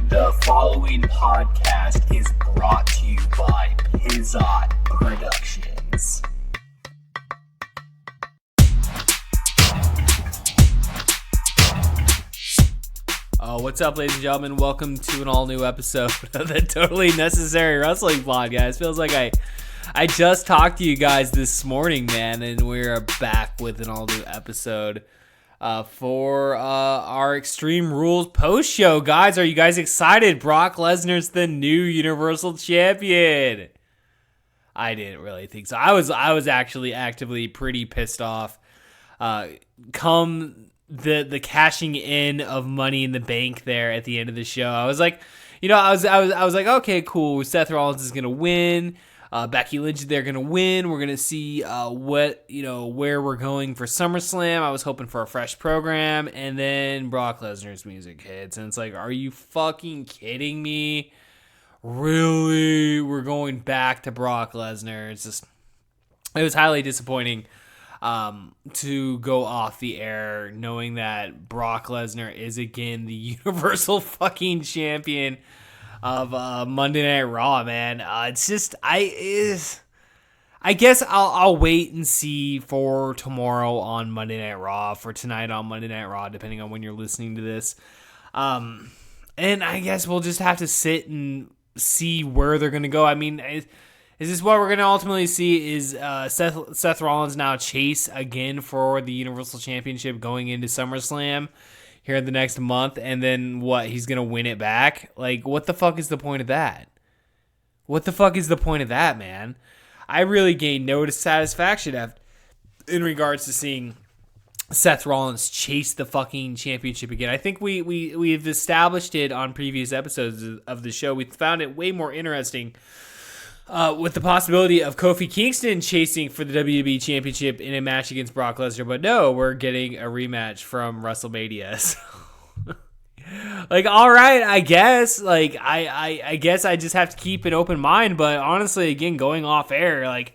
The following podcast is brought to you by Pizzot Productions. What's up, ladies and gentlemen? Welcome to an all-new episode of the Totally Necessary Wrestling Podcast. Feels like I just talked to you guys this morning, man, and we're back with an all-new episode for our Extreme Rules post-show. Guys, are you guys excited? Brock Lesnar's the new Universal Champion. I didn't really think so. I was actually actively pretty pissed off. Come the cashing in of Money in the Bank there at the end of the show, I was like, I was like, okay, cool. Seth Rollins is gonna win. Becky Lynch, they're gonna win. We're gonna see where we're going for SummerSlam. I was hoping for a fresh program, and then Brock Lesnar's music hits, and it's like, are you fucking kidding me? Really? We're going back to Brock Lesnar? It was highly disappointing to go off the air knowing that Brock Lesnar is again the Universal fucking champion of Monday Night Raw, man. It's just I guess I'll wait and see for tomorrow on Monday Night Raw, for tonight on Monday Night Raw, depending on when you're listening to this. And I guess we'll just have to sit and see where they're gonna go. I mean, is this what we're going to ultimately see? Is Seth Rollins now chase again for the Universal Championship going into SummerSlam here in the next month? And then what? He's going to win it back? Like, what the fuck is the point of that? What the fuck is the point of that, man? I really gained no satisfaction in regards to seeing Seth Rollins chase the fucking championship again. I think we've established it on previous episodes of the show. We found it way more interesting with the possibility of Kofi Kingston chasing for the WWE Championship in a match against Brock Lesnar, but no, we're getting a rematch from WrestleMania. So, all right, I guess. I guess I just have to keep an open mind, but honestly, again, going off air, I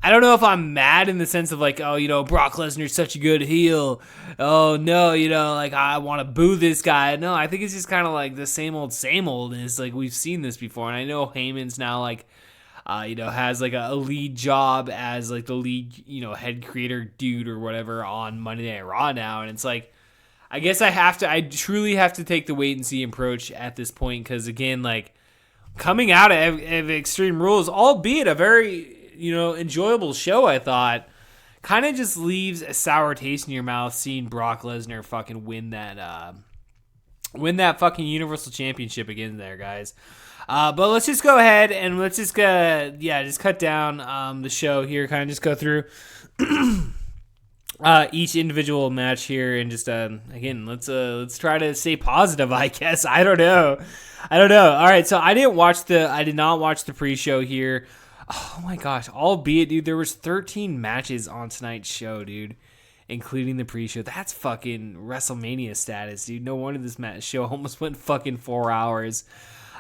don't know if I'm mad in the sense of Brock Lesnar's such a good heel. Oh, no, I want to boo this guy. No, I think it's just kind of the same old, and it's we've seen this before, and I know Heyman's now has a lead job as the lead, head creator dude or whatever on Monday Night Raw now. And it's I guess I truly have to take the wait and see approach at this point. Cause again, coming out of Extreme Rules, albeit a very, enjoyable show, I thought, kind of just leaves a sour taste in your mouth seeing Brock Lesnar fucking win that fucking Universal Championship again there, guys. But let's just go ahead and let's just just cut down the show here, kind of just go through each individual match here, and just again, let's try to stay positive, I guess. I don't know. All right, so I did not watch the pre-show here. Oh my gosh, albeit, dude, there was 13 matches on tonight's show, dude, including the pre-show. That's fucking WrestleMania status, dude. No wonder this show almost went fucking 4 hours.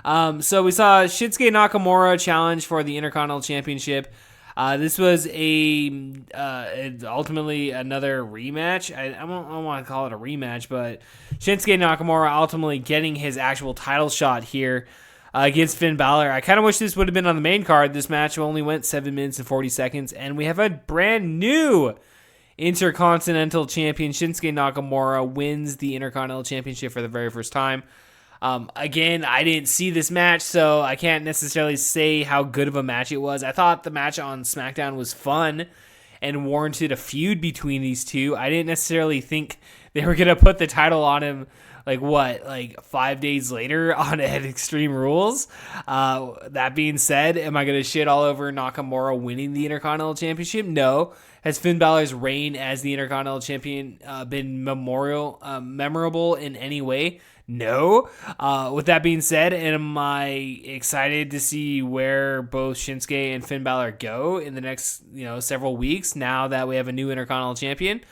So we saw Shinsuke Nakamura challenge for the Intercontinental Championship. This was ultimately another rematch. I don't want to call it a rematch, but Shinsuke Nakamura ultimately getting his actual title shot here against Finn Balor. I kind of wish this would have been on the main card. This match only went 7 minutes and 40 seconds, and we have a brand new Intercontinental Champion. Shinsuke Nakamura wins the Intercontinental Championship for the very first time. Again, I didn't see this match, so I can't necessarily say how good of a match it was. I thought the match on SmackDown was fun and warranted a feud between these two. I didn't necessarily think they were going to put the title on him 5 days later on at Extreme Rules. That being said, am I going to shit all over Nakamura winning the Intercontinental Championship? No. Has Finn Balor's reign as the Intercontinental Champion been memorable in any way? No. With that being said, am I excited to see where both Shinsuke and Finn Balor go in the next several weeks now that we have a new Intercontinental Champion?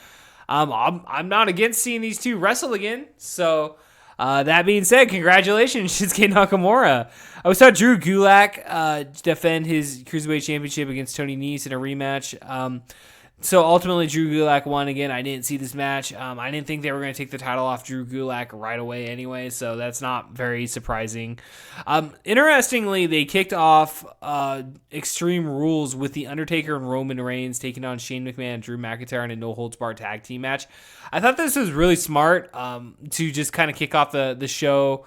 I'm not against seeing these two wrestle again. So that being said, congratulations, Shinsuke Nakamura. We saw Drew Gulak defend his Cruiserweight Championship against Tony Nese in a rematch. So ultimately, Drew Gulak won again. I didn't see this match. I didn't think they were going to take the title off Drew Gulak right away anyway, so that's not very surprising. Interestingly, they kicked off Extreme Rules with The Undertaker and Roman Reigns taking on Shane McMahon and Drew McIntyre in a no-holds-barred tag team match. I thought this was really smart to just kind of kick off the show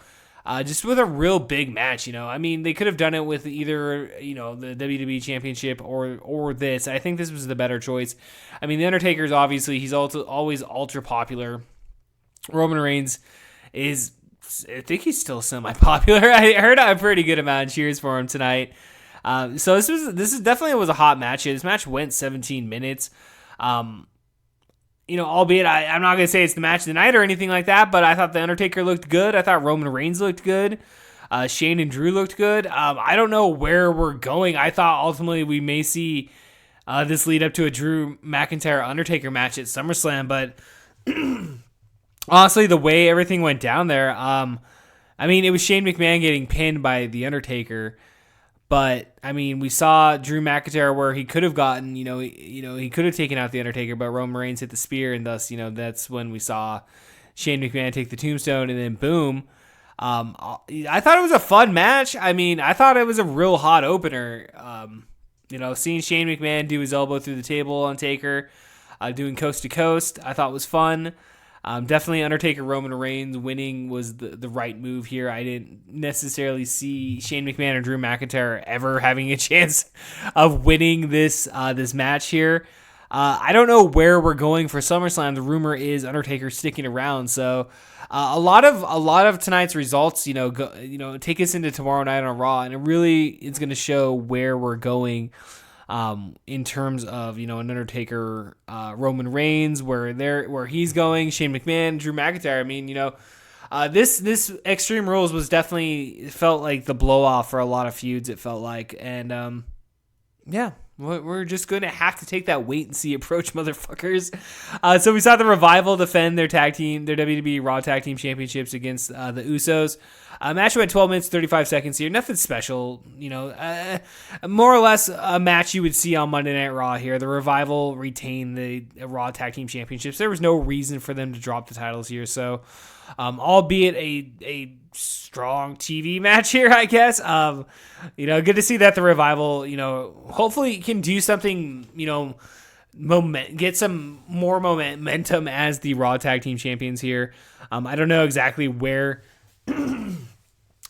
just with a real big match, I mean, they could have done it with either, the WWE Championship or this. I think this was the better choice. I mean, The Undertaker's obviously, he's always ultra popular. Roman Reigns is, I think he's still semi-popular. I heard a pretty good amount of cheers for him tonight. So this is definitely was a hot match. This match went 17 minutes. Albeit I'm not going to say it's the match of the night or anything like that, but I thought The Undertaker looked good. I thought Roman Reigns looked good. Shane and Drew looked good. I don't know where we're going. I thought ultimately we may see this lead up to a Drew McIntyre Undertaker match at SummerSlam, but honestly, the way everything went down there, it was Shane McMahon getting pinned by The Undertaker. But, we saw Drew McIntyre where he could have gotten, he could have taken out The Undertaker, but Roman Reigns hit the spear, and thus, that's when we saw Shane McMahon take the tombstone, and then boom. I thought it was a fun match. I thought it was a real hot opener. Seeing Shane McMahon do his elbow through the table on Taker, doing coast to coast, I thought was fun. Definitely Undertaker Roman Reigns winning was the right move here. I didn't necessarily see Shane McMahon or Drew McIntyre ever having a chance of winning this match here. I don't know where we're going for SummerSlam. The rumor is Undertaker sticking around. So a lot of tonight's results, take us into tomorrow night on Raw, and it really is going to show where we're going. In terms of, an Undertaker, Roman Reigns, where he's going, Shane McMahon, Drew McIntyre. This Extreme Rules was definitely felt like the blow off for a lot of feuds. It felt like, and we're just going to have to take that wait and see approach, motherfuckers. So we saw the Revival defend their WWE Raw Tag Team Championships against the Usos. Match went 12 minutes, 35 seconds here. Nothing special, more or less a match you would see on Monday Night Raw here. The Revival retained the Raw Tag Team Championships. There was no reason for them to drop the titles here. So, albeit a strong TV match here, I guess. Good to see that the Revival, hopefully can do something, get some more momentum as the Raw Tag Team Champions here. I don't know exactly where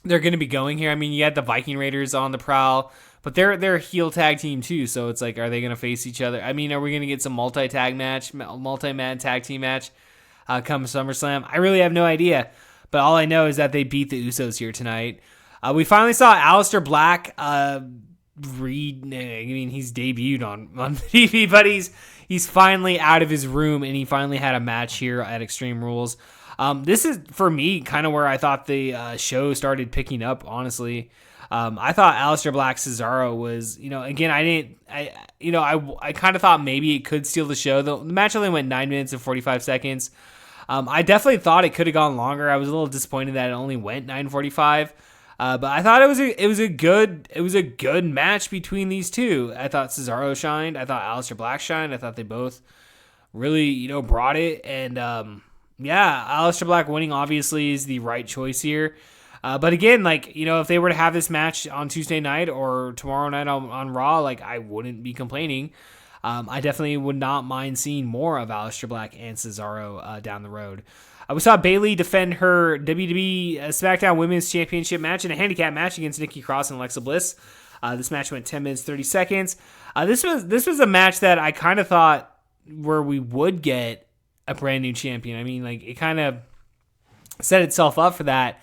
they're going to be going here. You had the Viking Raiders on the prowl, but they're a heel tag team too. So it's like, are they going to face each other? Are we going to get some multi-man tag team match come SummerSlam? I really have no idea, but all I know is that they beat the Usos here tonight. We finally saw Aleister Black he's debuted on TV, but he's finally out of his room, and he finally had a match here at Extreme Rules. This is, for me, kind of where I thought the show started picking up, honestly. I thought Aleister Black Cesaro was, again, I kind of thought maybe it could steal the show. The match only went 9 minutes and 45 seconds. I definitely thought it could have gone longer. I was a little disappointed that it only went 9:45. But I thought it was a good match between these two. I thought Cesaro shined. I thought Aleister Black shined. I thought they both really, brought it. And Aleister Black winning obviously is the right choice here. But again, if they were to have this match on Tuesday night or tomorrow night on Raw, I wouldn't be complaining. I definitely would not mind seeing more of Aleister Black and Cesaro down the road. We saw Bayley defend her WWE SmackDown Women's Championship match in a handicap match against Nikki Cross and Alexa Bliss. This match went 10 minutes, 30 seconds. This was a match that I kind of thought where we would get a brand new champion. It kind of set itself up for that.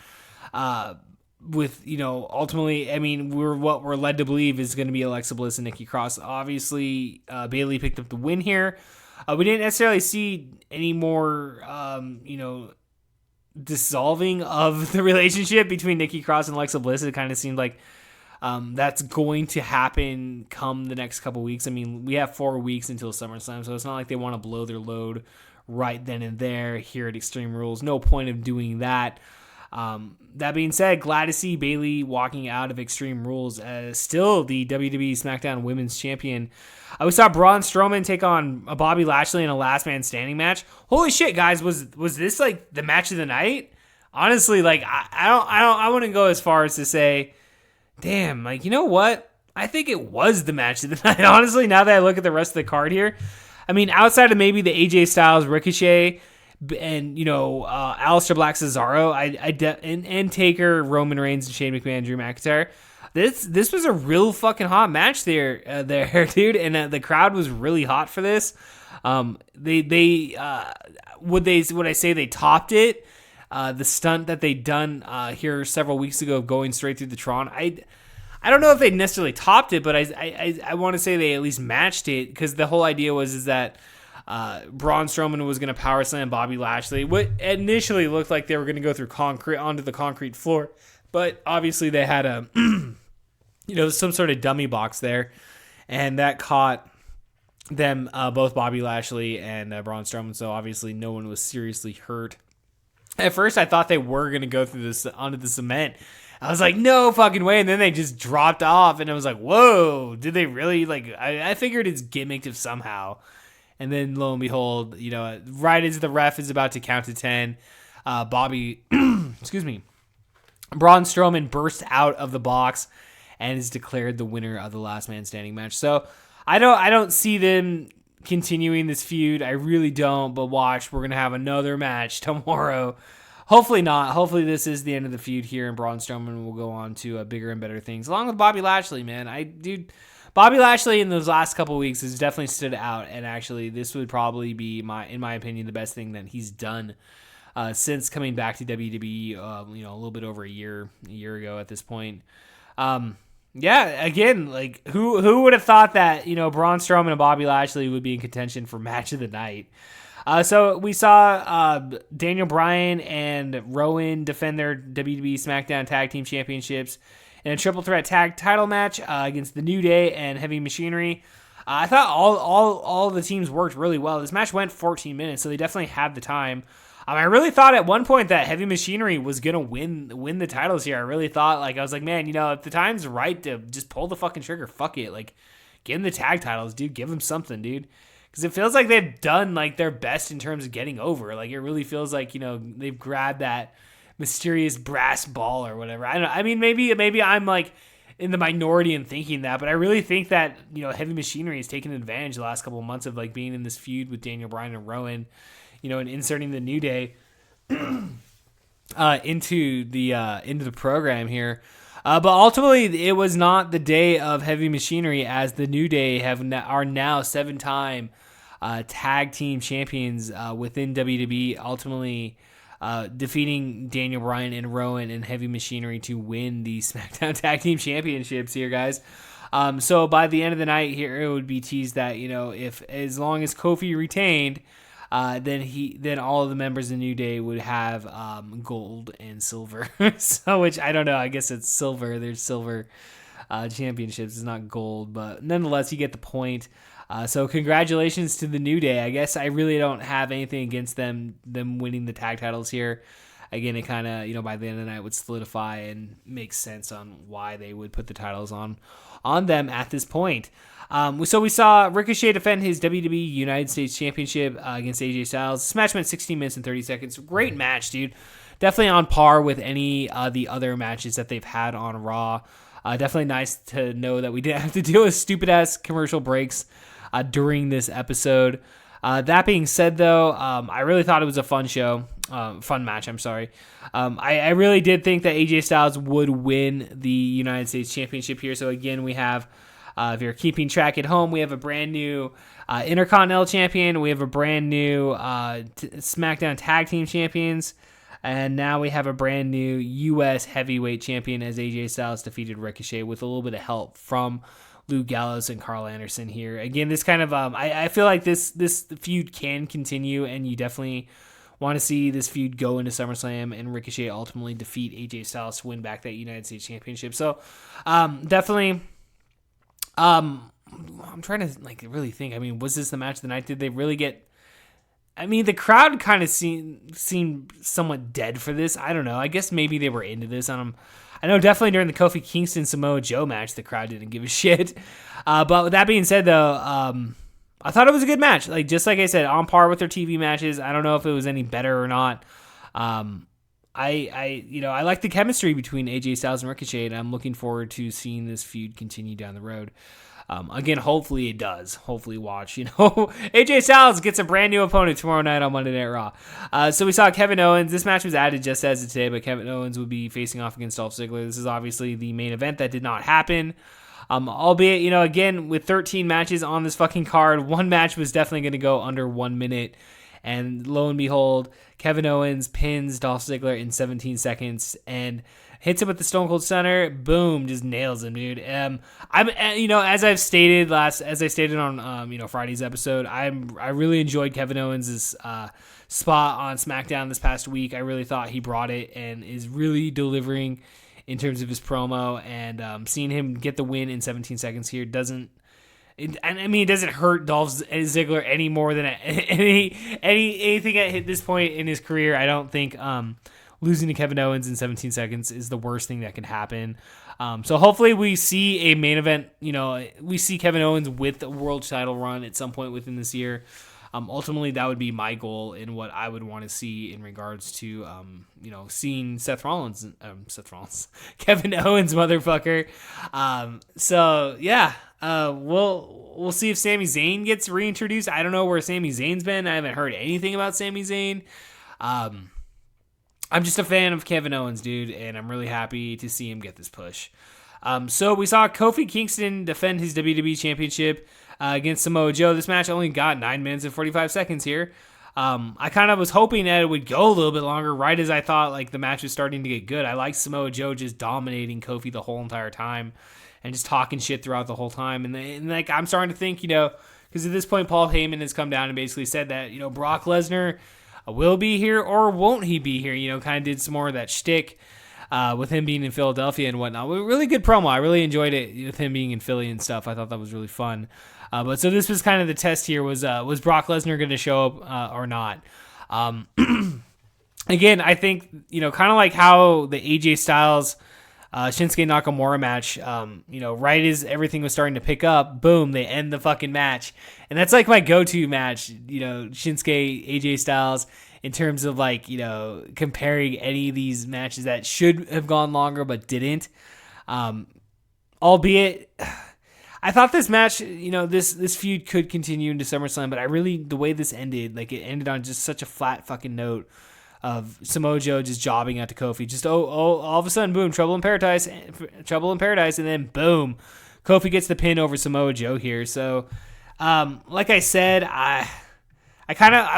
With, ultimately, we're led to believe is going to be Alexa Bliss and Nikki Cross. Obviously, Bayley picked up the win here. We didn't necessarily see any more, dissolving of the relationship between Nikki Cross and Alexa Bliss. It kind of seemed like that's going to happen come the next couple weeks. We have 4 weeks until SummerSlam, so it's not like they want to blow their load right then and there here at Extreme Rules. No point of doing that. That being said, glad to see Bayley walking out of Extreme Rules as still the WWE SmackDown Women's Champion. We saw Braun Strowman take on Bobby Lashley in a last man standing match. Holy shit, guys, was this like the match of the night? Honestly, like I wouldn't go as far as to say, damn, like, you know what? I think it was the match of the night. Honestly, now that I look at the rest of the card here, I mean, outside of maybe the AJ Styles Ricochet and, you know, Aleister Black Cesaro, and Taker, Roman Reigns, and Shane McMahon, Drew McIntyre. This was a real fucking hot match there, dude, and the crowd was really hot for this. Would I say they topped it? The stunt that they done here several weeks ago, going straight through the Tron. I don't know if they necessarily topped it, but I want to say they at least matched it, because the whole idea is that Braun Strowman was going to power slam Bobby Lashley. What initially looked like they were going to go through concrete onto the concrete floor, but obviously they had a some sort of dummy box there, and that caught them, both Bobby Lashley and Braun Strowman. So obviously no one was seriously hurt. At first I thought they were going to go through this onto the cement. I was like, no fucking way. And then they just dropped off, and I was like, whoa, did they really? Like, I figured it's gimmicked somehow. And then lo and behold, right as the ref is about to count to 10, excuse me, Braun Strowman bursts out of the box and is declared the winner of the last man standing match. So I don't see them continuing this feud. I really don't, but watch, we're going to have another match tomorrow. Hopefully not. Hopefully this is the end of the feud here, and Braun Strowman will go on to bigger and better things, along with Bobby Lashley, man. Bobby Lashley in those last couple of weeks has definitely stood out, and actually this would probably be, in my opinion, the best thing that he's done since coming back to WWE, a little bit over a year ago at this point. Yeah, again, like, who would have thought that, Braun Strowman and Bobby Lashley would be in contention for match of the night? So we saw Daniel Bryan and Rowan defend their WWE SmackDown Tag Team Championships in a triple threat tag title match against the New Day and Heavy Machinery. I thought all the teams worked really well. This match went 14 minutes, so they definitely had the time. I really thought at one point that Heavy Machinery was gonna win the titles here. I really thought, I was like, man, if the time's right to just pull the fucking trigger, fuck it, like, give them the tag titles, dude. Give them something, dude. Because it feels like they've done, their best in terms of getting over. Like, it really feels like, they've grabbed that mysterious brass ball or whatever. I don't know. I mean, maybe I'm, in the minority in thinking that, but I really think that, Heavy Machinery has taken advantage the last couple of months of, being in this feud with Daniel Bryan and Rowan, and inserting the New Day into the program here. But ultimately, it was not the day of Heavy Machinery, as the New Day are now 7-time tag team champions within WWE, ultimately defeating Daniel Bryan and Rowan and Heavy Machinery to win the SmackDown Tag Team Championships here, guys. So by the end of the night here, it would be teased that, if as long as Kofi retained, then all of the members of New Day would have gold and silver. So, which I don't know. I guess it's silver. There's silver championships. It's not gold, but nonetheless, you get the point. So congratulations to the New Day. I guess I really don't have anything against them winning the tag titles here. Again, it kind of, by the end of the night would solidify and make sense on why they would put the titles on them at this point. So we saw Ricochet defend his WWE United States Championship against AJ Styles. This match went 16 minutes and 30 seconds. Great match, dude. Definitely on par with any of the other matches that they've had on Raw. Definitely nice to know that we didn't have to deal with stupid-ass commercial breaks during this episode. That being said, though, I really thought it was a fun match. I'm sorry. I really did think that AJ Styles would win the United States Championship here. So again, we have, if you're keeping track at home, we have a brand new Intercontinental Champion. We have a brand new SmackDown Tag Team Champions. And now we have a brand new U.S. Heavyweight Champion, as AJ Styles defeated Ricochet with a little bit of help from Luke Gallows and Carl Anderson here. Again, this kind of, I feel like this feud can continue, and you definitely want to see this feud go into SummerSlam and Ricochet ultimately defeat AJ Styles to win back that United States Championship. So, definitely, I'm trying to really think. I mean, was this the match of the night? Did they really get? I mean, the crowd kind of seemed somewhat dead for this. I don't know. I guess maybe they were into this. I know definitely during the Kofi Kingston Samoa Joe match, the crowd didn't give a shit. But with that being said, though, I thought it was a good match. Like, just like I said, on par with their TV matches. I don't know if it was any better or not. I like the chemistry between AJ Styles and Ricochet, and I'm looking forward to seeing this feud continue down the road. Again, hopefully it does. Hopefully watch, AJ Styles gets a brand new opponent tomorrow night on Monday Night Raw. So we saw Kevin Owens. This match was added just as of today, but Kevin Owens would be facing off against Dolph Ziggler. This is obviously the main event that did not happen. Albeit, again, with 13 matches on this fucking card, one match was definitely going to go under 1 minute. And lo and behold, Kevin Owens pins Dolph Ziggler in 17 seconds and hits him with the Stone Cold Stunner. Boom, just nails him, dude. As I stated on Friday's episode, I really enjoyed Kevin Owens' spot on SmackDown this past week. I really thought he brought it and is really delivering in terms of his promo. And seeing him get the win in 17 seconds here doesn't hurt Dolph Ziggler any more than anything at this point in his career. I don't think losing to Kevin Owens in 17 seconds is the worst thing that can happen. So hopefully we see a main event. We see Kevin Owens with a world title run at some point within this year. Ultimately, that would be my goal in what I would want to see in regards to, seeing Kevin Owens, motherfucker. We'll see if Sami Zayn gets reintroduced. I don't know where Sami Zayn's been. I haven't heard anything about Sami Zayn. I'm just a fan of Kevin Owens, dude, and I'm really happy to see him get this push. So we saw Kofi Kingston defend his WWE Championship against Samoa Joe. This match only got 9 minutes and 45 seconds here. I kind of was hoping that it would go a little bit longer, right as I thought like the match was starting to get good. I like Samoa Joe just dominating Kofi the whole entire time and just talking shit throughout the whole time. And I'm starting to think, because at this point Paul Heyman has come down and basically said that, Brock Lesnar will be here or won't he be here? Kind of did some more of that shtick with him being in Philadelphia and whatnot. Really good promo. I really enjoyed it with him being in Philly and stuff. I thought that was really fun. But so this was kind of the test here. Was Brock Lesnar going to show up or not? Again, I think, kind of like how the AJ Styles Shinsuke Nakamura match, right as everything was starting to pick up, boom, they end the fucking match. And that's like my go-to match, Shinsuke, AJ Styles, in terms of like, comparing any of these matches that should have gone longer but didn't. Albeit, I thought this match, this feud could continue into SummerSlam, but the way this ended, like it ended on just such a flat fucking note of Samoa Joe just jobbing out to Kofi. Just, all of a sudden, boom, trouble in paradise, and then boom, Kofi gets the pin over Samoa Joe here. So, like I said, I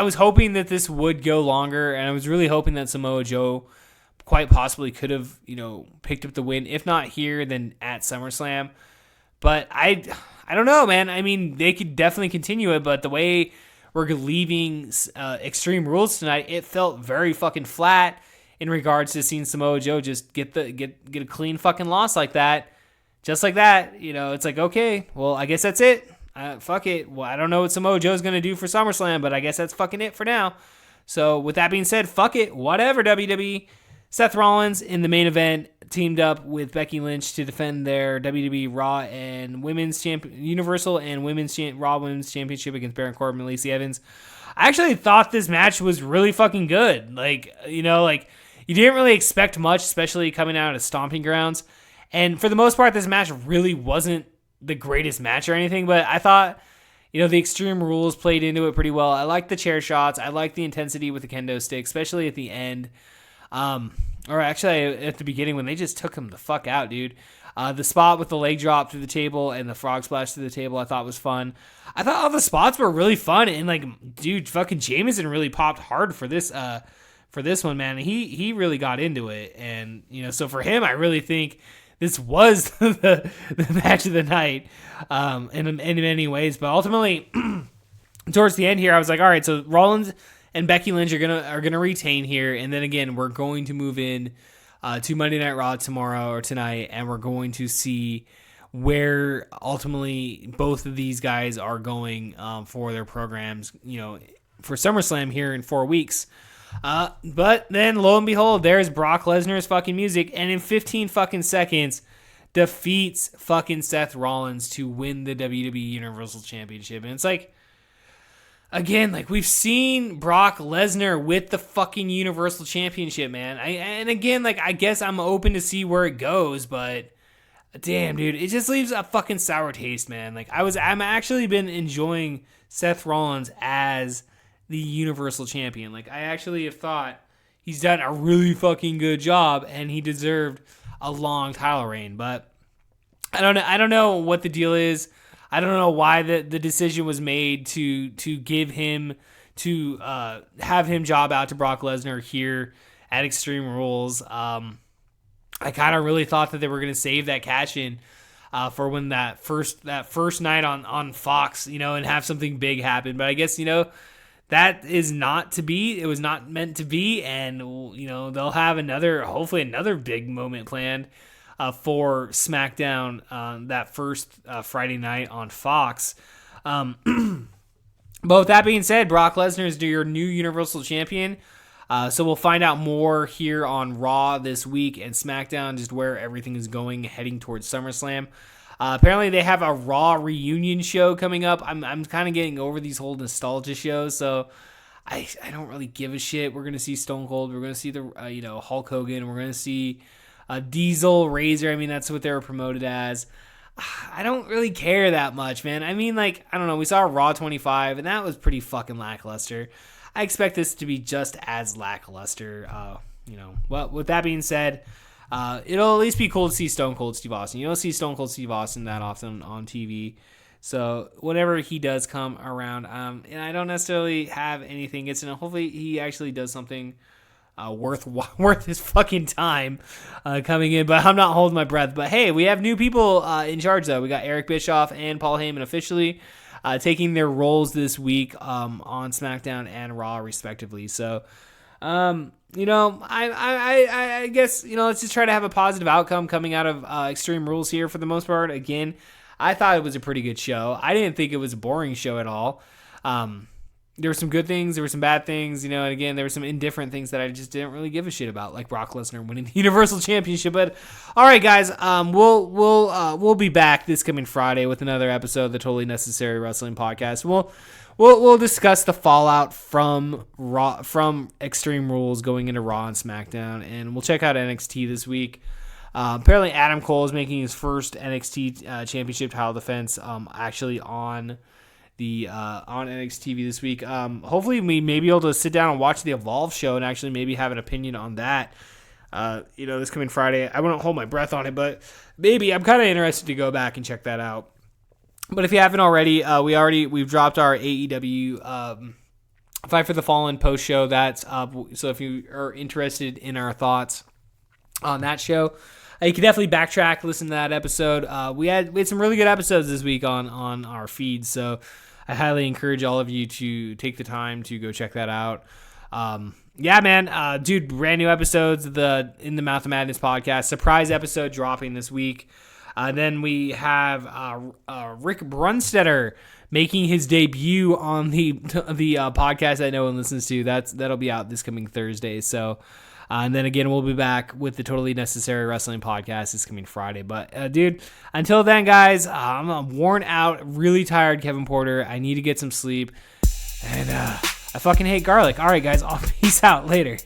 was hoping that this would go longer, and I was really hoping that Samoa Joe quite possibly could have, picked up the win. If not here, then at SummerSlam. But I don't know, man. I mean, they could definitely continue it, but the way we're leaving Extreme Rules tonight, it felt very fucking flat in regards to seeing Samoa Joe just get a clean fucking loss like that. Just like that, it's like, okay, well, I guess that's it. Fuck it. Well, I don't know what Samoa Joe's going to do for SummerSlam, but I guess that's fucking it for now. So with that being said, fuck it. Whatever, WWE. Seth Rollins in the main event teamed up with Becky Lynch to defend their WWE Raw and Universal and Raw Women's Championship against Baron Corbin and Lacey Evans. I actually thought this match was really fucking good. Like, you didn't really expect much, especially coming out of Stomping Grounds. And for the most part, this match really wasn't the greatest match or anything, but I thought, the Extreme Rules played into it pretty well. I liked the chair shots. I liked the intensity with the kendo stick, especially at the end. Or actually at the beginning when they just took him the fuck out, dude. The spot with the leg drop through the table and the frog splash through the table I thought was fun. I thought all the spots were really fun, and like, dude, fucking Jameson really popped hard for this one, man. He really got into it, and so for him, I really think this was the match of the night in many ways. But ultimately, towards the end here, I was like, all right, so Rollins and Becky Lynch are gonna retain here, and then again we're going to move in to Monday Night Raw tomorrow or tonight, and we're going to see where ultimately both of these guys are going for their programs. for SummerSlam here in 4 weeks. But then lo and behold, there's Brock Lesnar's fucking music, and in 15 fucking seconds defeats fucking Seth Rollins to win the WWE Universal Championship. And it's like, again, like we've seen Brock Lesnar with the fucking Universal Championship, man. And again, like I guess I'm open to see where it goes, but damn, dude, it just leaves a fucking sour taste, man. Like I'm actually been enjoying Seth Rollins as the Universal Champion. Like I actually have thought he's done a really fucking good job, and he deserved a long title reign. But I don't know what the deal is. I don't know why the decision was made to give him to have him job out to Brock Lesnar here at Extreme Rules. I kind of really thought that they were going to save that cash in for when that first night on Fox, and have something big happen. But I guess, that is not to be. It was not meant to be. And, they'll have hopefully another big moment planned for SmackDown that first Friday night on Fox. But with that being said, Brock Lesnar is your new Universal Champion. So we'll find out more here on Raw this week and SmackDown, just where everything is going, heading towards SummerSlam. Apparently they have a Raw reunion show coming up. I'm kind of getting over these whole nostalgia shows, so I don't really give a shit. We're gonna see Stone Cold. We're gonna see the Hulk Hogan. We're gonna see Diesel, Razor. I mean, that's what they were promoted as. I don't really care that much, man. I mean, like, I don't know. We saw Raw 25, and that was pretty fucking lackluster. I expect this to be just as lackluster. Well, with that being said, it'll at least be cool to see Stone Cold Steve Austin. You don't see Stone Cold Steve Austin that often on TV. So whenever he does come around, and I don't necessarily have anything against him. Hopefully he actually does something worth his fucking time coming in. But I'm not holding my breath. But hey, we have new people in charge though. We got Eric Bischoff and Paul Heyman officially taking their roles this week on SmackDown and Raw respectively. So, I guess, let's just try to have a positive outcome coming out of Extreme Rules here for the most part. Again, I thought it was a pretty good show. I didn't think it was a boring show at all. There were some good things, there were some bad things, and again, there were some indifferent things that I just didn't really give a shit about, like Brock Lesnar winning the Universal Championship. But all right, guys, we'll be back this coming Friday with another episode of the Totally Necessary Wrestling Podcast. We'll discuss the fallout from Extreme Rules going into Raw and SmackDown, and we'll check out NXT this week. Apparently, Adam Cole is making his first NXT Championship title defense actually on NXT this week. Hopefully we may be able to sit down and watch the Evolve show and actually maybe have an opinion on that. This coming Friday. I wouldn't hold my breath on it, but maybe I'm kind of interested to go back and check that out. But if you haven't already, we've dropped our AEW Fight for the Fallen post show. That's up. So if you are interested in our thoughts on that show, you can definitely backtrack, listen to that episode. We had some really good episodes this week on our feed, so I highly encourage all of you to take the time to go check that out. Yeah, man, dude, brand new episodes of the In the Mouth of Madness podcast. Surprise episode dropping this week. Then we have Rick Brunstetter making his debut on the podcast that no one listens to. That'll be out this coming Thursday. So. And then again, we'll be back with the Totally Necessary Wrestling Podcast this coming Friday. But, dude, until then, guys, I'm a worn out, really tired Kevin Porter. I need to get some sleep. And I fucking hate garlic. All right, guys, I'll peace out later.